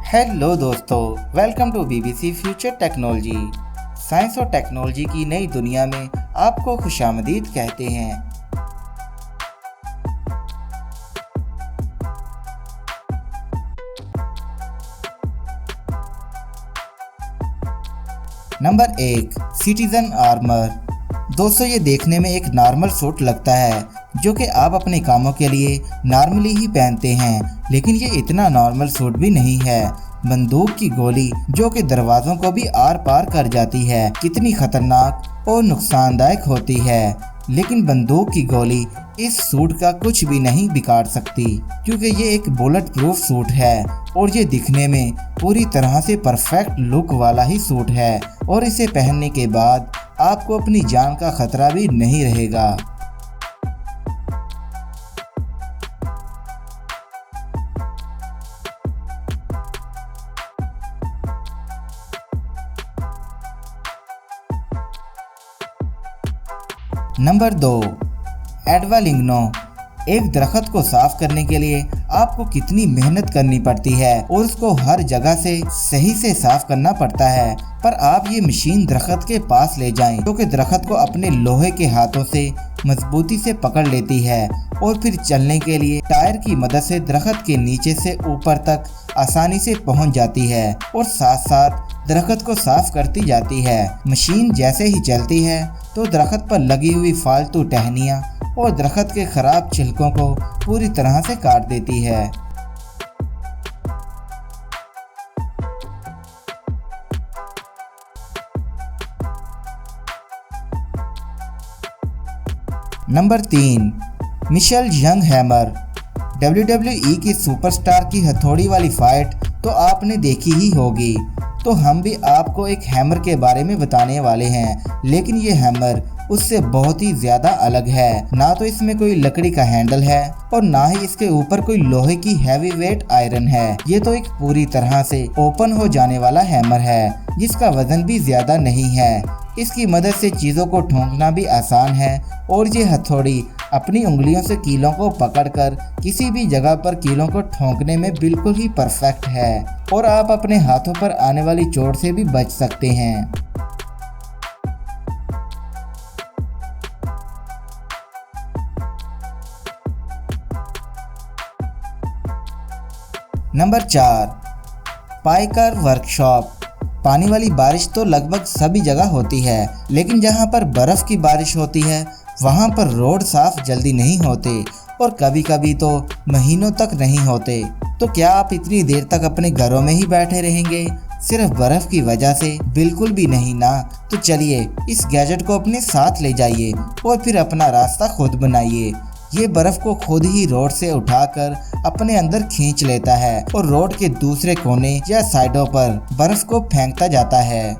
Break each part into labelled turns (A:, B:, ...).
A: Hello दोस्तों, welcome to BBC future technology. Science और technology की नई दुनिया में आपको खुशामदीद कहते हैं। Number 1, citizen armour. दोस्तों, ये देखने में एक नॉर्मल सूट लगता है जो कि आप अपने कामों के लिए नॉर्मली ही पहनते हैं, लेकिन ये इतना नॉर्मल सूट भी नहीं है। बंदूक की गोली जो कि दरवाज़ों को भी आर पार कर जाती है, कितनी खतरनाक और नुकसानदायक होती है। लेकिन बंदूक की गोली इस सूट का कुछ भी नहीं बिगाड़ सकती, क्योंकि ये एक बुलेट प्रूफ सूट है और ये दिखने में पूरी तरह से परफेक्ट लुक वाला ही सूट है और इसे पहनने के बाद आपको अपनी जान का खतरा भी नहीं रहेगा। नंबर 2, एडवालिंगनो। एक दरख्त को साफ करने के लिए आपको कितनी मेहनत करनी पड़ती है और उसको हर जगह से सही से साफ करना पड़ता है, पर आप ये मशीन दरख्त के पास ले जाएं, क्योंकि दरख्त को अपने लोहे के हाथों से मजबूती से पकड़ लेती है और फिर चलने के लिए टायर की मदद से दरख्त के नीचे से ऊपर तक आसानी से पहुंच जाती है और साथ साथ दरख्त को साफ करती जाती है। मशीन जैसे ही चलती है तो दरख्त पर लगी हुई फालतू टहनियाँ और दरख्त के खराब छिलकों को पूरी तरह से काट देती है। Number 3, Michelle Young hammer. WWE की सुपरस्टार की हथौड़ी वाली फाइट तो आपने देखी ही होगी, तो हम भी आपको एक हैमर के बारे में बताने वाले हैं, लेकिन ये हैमर उससे बहुत ही ज़्यादा अलग है। ना तो इसमें कोई लकड़ी का हैंडल है और ना ही इसके ऊपर कोई लोहे की हैवी वेट आयरन है। ये तो एक पूरी तरह से ओपन हो जाने वाला हैमर है जिसका वजन भी ज़्यादा नहीं है। इसकी मदद से चीज़ों को ठोंकना भी आसान है और ये हथौड़ी अपनी उंगलियों से कीलों को पकड़कर किसी भी जगह पर कीलों को ठोंकने में बिल्कुल ही परफेक्ट है और आप अपने हाथों पर आने वाली चोट से भी बच सकते हैं। नंबर 4, पाइकर वर्कशॉप। पानी वाली बारिश तो लगभग सभी जगह होती है, लेकिन जहाँ पर बर्फ़ की बारिश होती है वहाँ पर रोड साफ जल्दी नहीं होते और कभी कभी तो महीनों तक नहीं होते। तो क्या आप इतनी देर तक अपने घरों में ही बैठे रहेंगे सिर्फ बर्फ़ की वजह से? बिल्कुल भी नहीं ना। तो चलिए इस गैजेट को अपने साथ ले जाइए और फिर अपना रास्ता खुद बनाइए। ये बर्फ़ को खुद ही रोड से उठाकर अपने अंदर खींच लेता है और रोड के दूसरे कोने या साइडों पर बर्फ़ को फेंकता जाता है।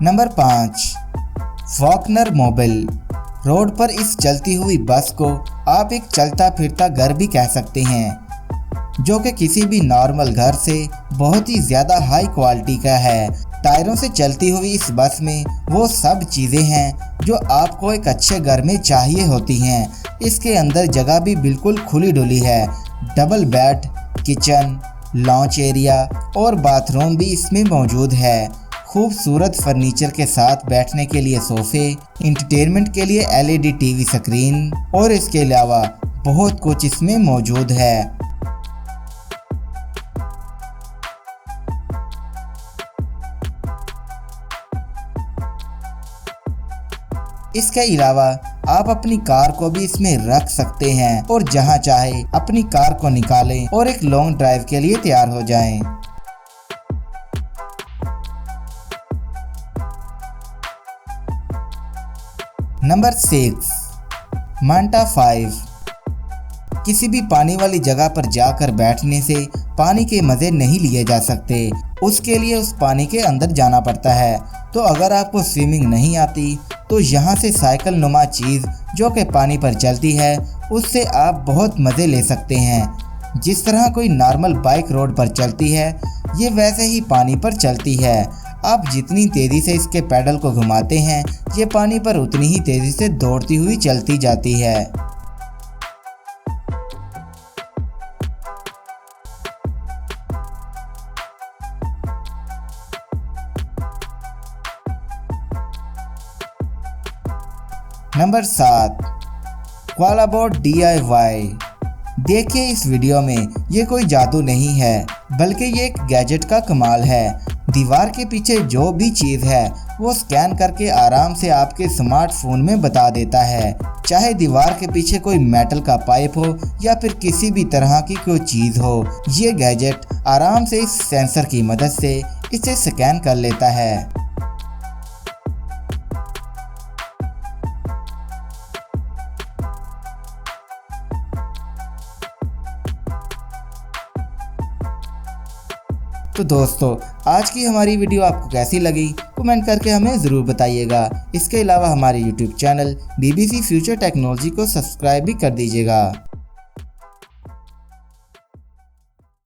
A: Number 5, वॉकनर mobile. रोड पर इस चलती हुई बस को आप एक चलता फिरता घर भी कह सकते हैं, जो कि किसी भी नॉर्मल घर से बहुत ही ज़्यादा हाई क्वालिटी का है। टायरों से चलती हुई इस बस में वो सब चीज़ें हैं जो आपको एक अच्छे घर में चाहिए होती हैं। इसके अंदर जगह भी बिल्कुल खुली डुली है। Double bed, kitchen, launch area और बाथरूम भी इसमें मौजूद है। खूबसूरत फर्नीचर के साथ बैठने के लिए सोफ़े, इंटरटेनमेंट के लिए LED टीवी स्क्रीन और इसके अलावा बहुत कुछ इसमें मौजूद है। इसके अलावा आप अपनी कार को भी इसमें रख सकते हैं और जहां चाहे अपनी कार को निकालें और एक लॉन्ग ड्राइव के लिए तैयार हो जाएं। नंबर 6, मांटा 5। किसी भी पानी वाली जगह पर जाकर बैठने से पानी के मज़े नहीं लिए जा सकते, उसके लिए उस पानी के अंदर जाना पड़ता है। तो अगर आपको स्विमिंग नहीं आती तो यहाँ से साइकिल नुमा चीज़ जो कि पानी पर चलती है उससे आप बहुत मज़े ले सकते हैं। जिस तरह कोई नॉर्मल बाइक रोड पर चलती है ये वैसे ही पानी पर चलती है। आप जितनी तेज़ी से इसके पैडल को घुमाते हैं ये पानी पर उतनी ही तेज़ी से दौड़ती हुई चलती जाती है। Number 7, क्वालाबोट DIY। देखिए इस वीडियो में ये कोई जादू नहीं है बल्कि ये एक गैजेट का कमाल है। दीवार के पीछे जो भी चीज़ है वो स्कैन करके आराम से आपके स्मार्टफोन में बता देता है। चाहे दीवार के पीछे कोई मेटल का पाइप हो या फिर किसी भी तरह की कोई चीज़ हो, ये गैजेट आराम से इस सेंसर की मदद से इसे स्कैन कर लेता है। तो दोस्तों आज की हमारी वीडियो आपको कैसी लगी कमेंट करके हमें ज़रूर बताइएगा। इसके अलावा हमारे YouTube channel BBC future technology को सब्सक्राइब भी कर दीजिएगा।